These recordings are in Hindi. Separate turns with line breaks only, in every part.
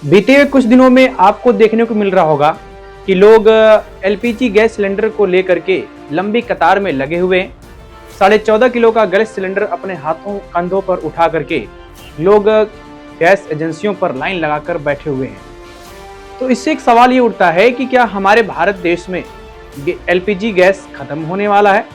बीते हुए कुछ दिनों में आपको देखने को मिल रहा होगा कि लोग एलपीजी गैस सिलेंडर को लेकर के लंबी कतार में लगे हुए हैं। 14.5 किलो का गैस सिलेंडर अपने हाथों कंधों पर उठा करके लोग गैस एजेंसियों पर लाइन लगाकर बैठे हुए हैं। तो इससे एक सवाल ये उठता है कि क्या हमारे भारत देश में एलपीजी गैस खत्म होने वाला है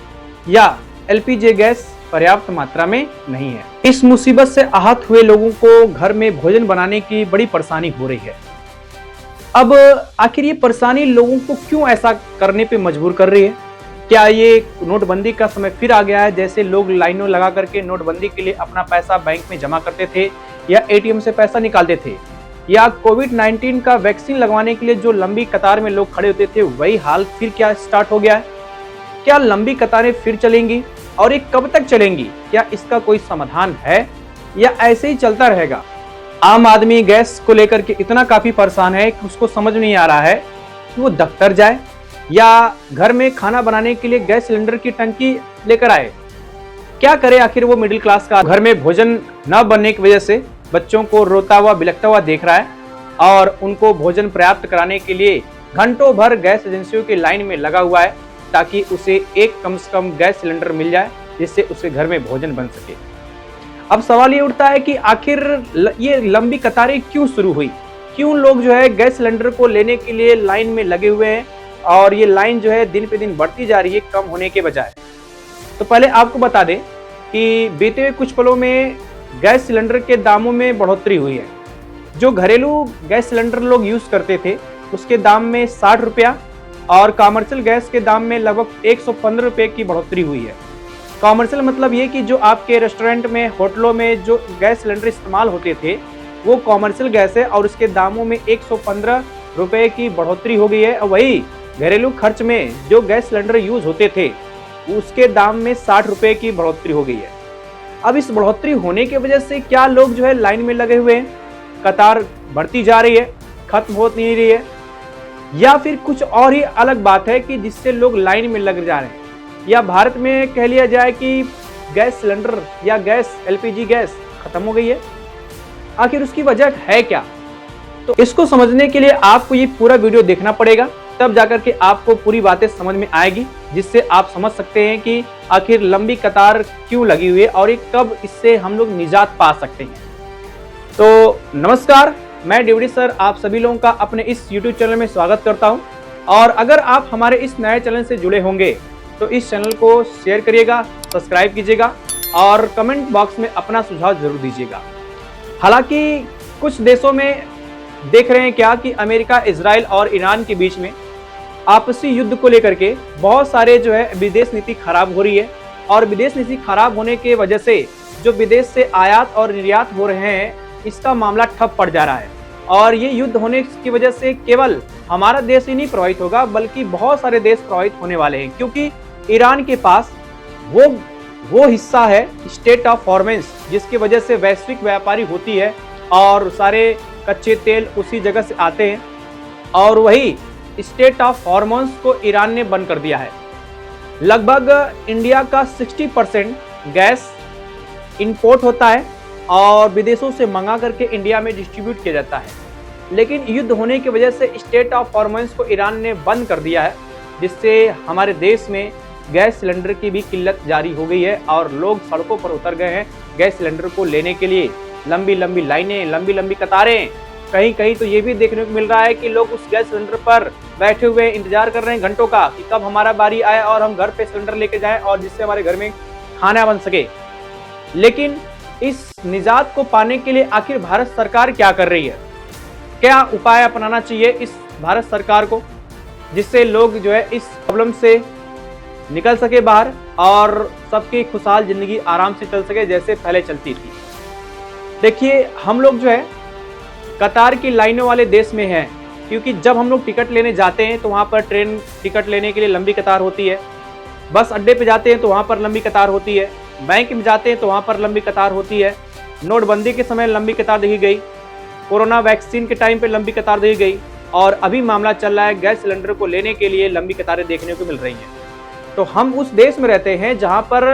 या एलपीजी गैस पर्याप्त मात्रा में नहीं है। इस मुसीबत से आहत हुए लोगों को घर में भोजन बनाने की बड़ी परेशानी हो रही है। अब आखिर ये परेशानी लोगों को क्यों ऐसा करने पे मजबूर कर रही है? क्या ये नोटबंदी का समय फिर आ गया है, जैसे लोग लाइनों लगा करके नोटबंदी के लिए अपना पैसा बैंक में जमा करते थे या एटीएम से पैसा निकालते थे, या कोविड-19 का वैक्सीन लगवाने के लिए जो लंबी कतार में लोग खड़े होते थे वही हाल फिर क्या स्टार्ट हो गया है? क्या लंबी कतारें फिर चलेंगी और ये कब तक चलेंगी? क्या इसका कोई समाधान है या ऐसे ही चलता रहेगा? आम आदमी गैस को लेकर के इतना काफी परेशान है कि उसको समझ नहीं आ रहा है कि वो दफ्तर जाए या घर में खाना बनाने के लिए गैस सिलेंडर की टंकी लेकर आए। क्या करे आखिर वो मिडिल क्लास का घर में भोजन न बनने की वजह से बच्चों को रोता हुआ बिलखता हुआ देख रहा है और उनको भोजन प्राप्त कराने के लिए घंटों भर गैस एजेंसियों की लाइन में लगा हुआ है ताकि उसे एक कम से कम गैस सिलेंडर मिल जाए जिससे उसके घर में भोजन बन सके। अब सवाल ये उठता है कि आखिर ये लंबी कतारें क्यों शुरू हुई? क्यों लोग जो है गैस सिलेंडर को लेने के लिए लाइन में लगे हुए हैं और ये लाइन जो है दिन पे दिन बढ़ती जा रही है कम होने के बजाय। तो पहले आपको बता दें कि बीते हुए कुछ पलों में गैस सिलेंडर के दामों में बढ़ोतरी हुई है। जो घरेलू गैस सिलेंडर लोग यूज करते थे उसके दाम में 60 रुपया और कॉमर्शियल गैस के दाम में लगभग 115 रुपये की बढ़ोतरी हुई है। कॉमर्शियल मतलब ये कि जो आपके रेस्टोरेंट में होटलों में जो गैस सिलेंडर इस्तेमाल होते थे वो कॉमर्शियल गैस है और उसके दामों में 115 रुपये की बढ़ोतरी हो गई है। और वही घरेलू खर्च में जो गैस सिलेंडर यूज होते थे उसके दाम में 60 रुपये की बढ़ोतरी हो गई है। अब इस बढ़ोतरी होने की वजह से क्या लोग जो है लाइन में लगे हुए हैं, कतार बढ़ती जा रही है, खत्म हो नहीं रही है, या फिर कुछ और ही अलग बात है कि जिससे लोग लाइन में लग जा रहे हैं, या भारत में कह लिया जाए कि गैस सिलेंडर या गैस एलपीजी गैस खत्म हो गई है। आखिर उसकी वजह है क्या? तो इसको समझने के लिए आपको ये पूरा वीडियो देखना पड़ेगा, तब जाकर के आपको पूरी बातें समझ में आएगी, जिससे आप समझ सकते हैं कि आखिर लंबी कतार क्यों लगी हुई है और ये कब इससे हम लोग निजात पा सकते हैं। तो नमस्कार, मैं डिवडी सर आप सभी लोगों का अपने इस YouTube चैनल में स्वागत करता हूं। और अगर आप हमारे इस नए चैनल से जुड़े होंगे तो इस चैनल को शेयर करिएगा, सब्सक्राइब कीजिएगा और कमेंट बॉक्स में अपना सुझाव जरूर दीजिएगा। हालांकि कुछ देशों में देख रहे हैं क्या कि अमेरिका, इजराइल और ईरान के बीच में आपसी युद्ध को लेकर के बहुत सारे जो है विदेश नीति खराब हो रही है और विदेश नीति खराब होने की वजह से जो विदेश से आयात और निर्यात हो रहे हैं इसका मामला ठप पड़ जा रहा है। और ये युद्ध होने की वजह से केवल हमारा देश ही नहीं प्रभावित होगा बल्कि बहुत सारे देश प्रभावित होने वाले हैं, क्योंकि ईरान के पास वो हिस्सा है स्टेट ऑफ हॉर्मोन्स जिसकी वजह से वैश्विक व्यापारी होती है और सारे कच्चे तेल उसी जगह से आते हैं। और वही स्टेट ऑफ हॉर्मोन्स को ईरान ने बंद कर दिया है। लगभग इंडिया का 60% गैस इंपोर्ट होता है और विदेशों से मंगा करके इंडिया में डिस्ट्रीब्यूट किया जाता है, लेकिन युद्ध होने की वजह से स्टेट ऑफ हॉर्मोन्स को ईरान ने बंद कर दिया है, जिससे हमारे देश में गैस सिलेंडर की भी किल्लत जारी हो गई है और लोग सड़कों पर उतर गए हैं गैस सिलेंडर को लेने के लिए। लंबी लंबी लाइनें, लंबी लंबी कतारें, कहीं कहीं तो ये भी देखने को मिल रहा है कि लोग उस गैस सिलेंडर पर बैठे हुए इंतजार कर रहे हैं घंटों का कि कब हमारा बारी आए और हम घर पे सिलेंडर लेके जाएं और जिससे हमारे घर में खाना बन सके। लेकिन इस निजात को पाने के लिए आखिर भारत सरकार क्या कर रही है? क्या उपाय अपनाना चाहिए इस भारत सरकार को जिससे लोग जो है इस प्रॉब्लम से निकल सके बाहर और सबकी खुशहाल जिंदगी आराम से चल सके जैसे पहले चलती थी। देखिए, हम लोग जो है कतार की लाइनों वाले देश में हैं, क्योंकि जब हम लोग टिकट लेने जाते हैं तो वहाँ पर ट्रेन टिकट लेने के लिए लंबी कतार होती है, बस अड्डे पे जाते हैं तो वहाँ पर लंबी कतार होती है, बैंक में जाते हैं तो वहाँ पर लंबी कतार होती है। नोटबंदी के समय लंबी कतार देखी गई, कोरोना वैक्सीन के टाइम पे लंबी कतार देखी गई और अभी मामला चल रहा है गैस सिलेंडर को लेने के लिए लंबी कतारें देखने को मिल रही हैं। तो हम उस देश में रहते हैं जहाँ पर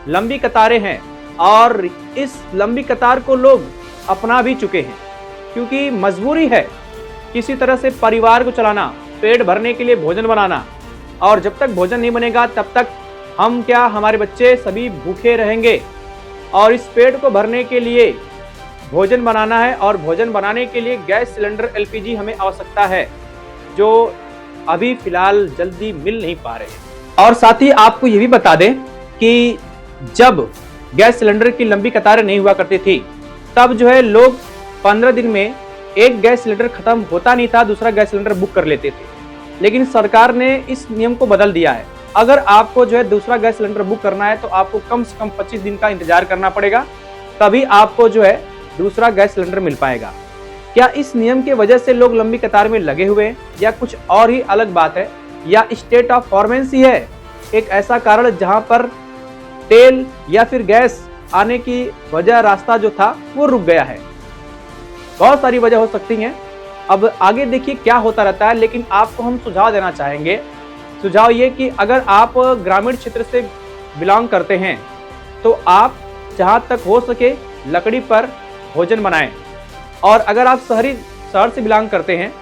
लंबी कतारें हैं और इस लंबी कतार को लोग अपना भी चुके हैं। क्योंकि मजबूरी है किसी तरह से परिवार को चलाना, पेट भरने के लिए भोजन बनाना, और जब तक भोजन नहीं बनेगा तब तक हम क्या, हमारे बच्चे सभी भूखे रहेंगे। और इस पेट को भरने के लिए भोजन बनाना है, और भोजन बनाने के लिए गैस सिलेंडर एलपीजी हमें आवश्यकता है, जो अभी फिलहाल जल्दी मिल नहीं पा रहे हैं। और साथ ही आपको ये भी बता दें कि जब गैस सिलेंडर की लंबी कतारें नहीं हुआ करती थी, तब जो है लोग 15 दिन में एक गैस सिलेंडर खत्म होता नहीं था, दूसरा गैस सिलेंडर बुक कर लेते थे। लेकिन सरकार ने इस नियम को बदल दिया है। अगर आपको जो है दूसरा गैस सिलेंडर बुक करना है तो आपको कम से कम 25 दिन का इंतजार करना पड़ेगा, तभी आपको जो है दूसरा गैस सिलेंडर मिल पाएगा। क्या इस नियम की वजह से लोग लंबी कतार में लगे हुए हैं, या कुछ और ही अलग बात है, या स्टेट ऑफ फॉर्मेंसी है एक ऐसा कारण जहां पर तेल या फिर गैस आने की वजह, रास्ता जो था वो रुक गया है। बहुत सारी वजह हो सकती हैं। अब आगे देखिए क्या होता रहता है, लेकिन आपको हम सुझाव देना चाहेंगे। सुझाव ये कि अगर आप ग्रामीण क्षेत्र से बिलोंग करते हैं तो आप जहां तक हो सके लकड़ी पर भोजन बनाएं, और अगर आप शहर से बिलोंग करते हैं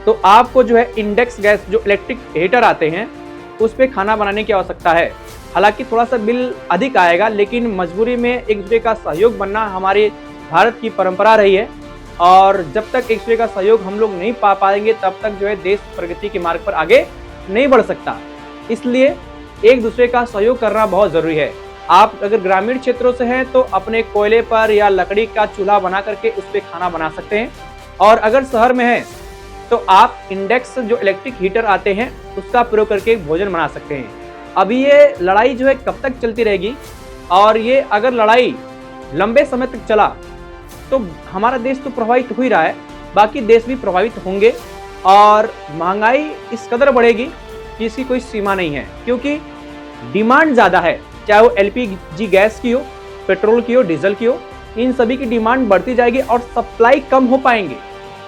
तो आपको जो है इंडेक्स गैस, जो इलेक्ट्रिक हीटर आते हैं, उस पर खाना बनाने की आवश्यकता है। हालांकि थोड़ा सा बिल अधिक आएगा, लेकिन मजबूरी में एक दूसरे का सहयोग बनना हमारे भारत की परंपरा रही है, और जब तक एक दूसरे का सहयोग हम लोग नहीं पा पाएंगे तब तक जो है देश प्रगति के मार्ग पर आगे नहीं बढ़ सकता। इसलिए एक दूसरे का सहयोग करना बहुत जरूरी है। आप अगर ग्रामीण क्षेत्रों से हैं तो अपने कोयले पर या लकड़ी का चूल्हा बना करके उस पर खाना बना सकते हैं, और अगर शहर में है तो आप इंडेक्स जो इलेक्ट्रिक हीटर आते हैं उसका प्रयोग करके भोजन बना सकते हैं। अभी ये लड़ाई जो है कब तक चलती रहेगी, और ये अगर लड़ाई लंबे समय तक चला तो हमारा देश तो प्रभावित हो ही रहा है, बाकी देश भी प्रभावित होंगे, और महंगाई इस कदर बढ़ेगी कि इसकी कोई सीमा नहीं है, क्योंकि डिमांड ज़्यादा है। चाहे वो एलपीजी गैस की हो, पेट्रोल की हो, डीजल की हो, इन सभी की डिमांड बढ़ती जाएगी और सप्लाई कम हो पाएंगे।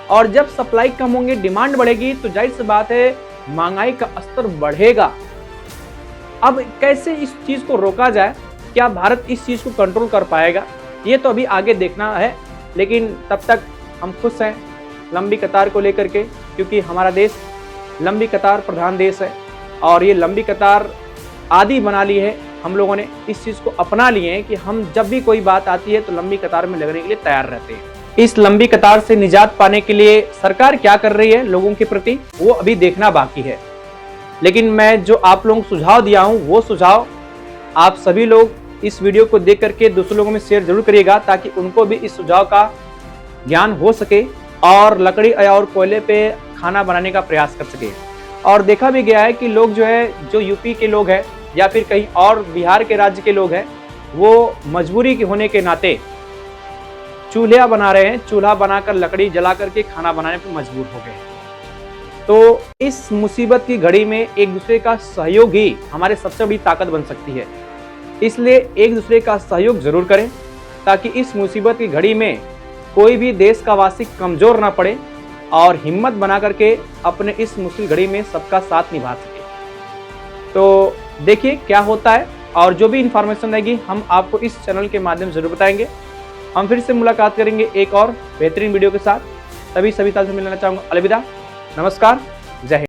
और जब सप्लाई कम होंगे, डिमांड बढ़ेगी, तो जाहिर सी बात है महंगाई का स्तर बढ़ेगा। अब कैसे इस चीज़ को रोका जाए, क्या भारत इस चीज़ को कंट्रोल कर पाएगा, ये तो अभी आगे देखना है। लेकिन तब तक हम खुश हैं लंबी कतार को लेकर के, क्योंकि हमारा देश लंबी कतार प्रधान देश है, और ये लंबी कतार आदि बना ली है। हम लोगों ने इस चीज़ को अपना लिए हैं कि हम जब भी कोई बात आती है तो लंबी कतार में लगने के लिए तैयार रहते हैं। इस लंबी कतार से निजात पाने के लिए सरकार क्या कर रही है लोगों के प्रति, वो अभी देखना बाकी है। लेकिन मैं जो आप लोगों को सुझाव दिया हूँ, वो सुझाव आप सभी लोग इस वीडियो को देख करके दूसरे लोगों में शेयर जरूर करिएगा, ताकि उनको भी इस सुझाव का ज्ञान हो सके और लकड़ी और कोयले पे खाना बनाने का प्रयास कर सके। और देखा भी गया है कि लोग जो है, जो यूपी के लोग हैं या फिर कहीं और बिहार के राज्य के लोग हैं, वो मजबूरी के होने के नाते चूल्हा बना रहे हैं, चूल्हा बनाकर लकड़ी जला करके खाना बनाने पर मजबूर हो गए। तो इस मुसीबत की घड़ी में एक दूसरे का सहयोग ही हमारे सबसे बड़ी ताकत बन सकती है। इसलिए एक दूसरे का सहयोग जरूर करें, ताकि इस मुसीबत की घड़ी में कोई भी देश का वासी कमजोर ना पड़े, और हिम्मत बना करके अपने इस मुश्किल घड़ी में सबका साथ निभा सके। तो देखिए क्या होता है, और जो भी इंफॉर्मेशन रहेगी हम आपको इस चैनल के माध्यम से जरूर बताएंगे। हम फिर से मुलाकात करेंगे एक और बेहतरीन वीडियो के साथ। सभी साल से मिलना चाहूँगा। अलविदा, नमस्कार, जय हिंद।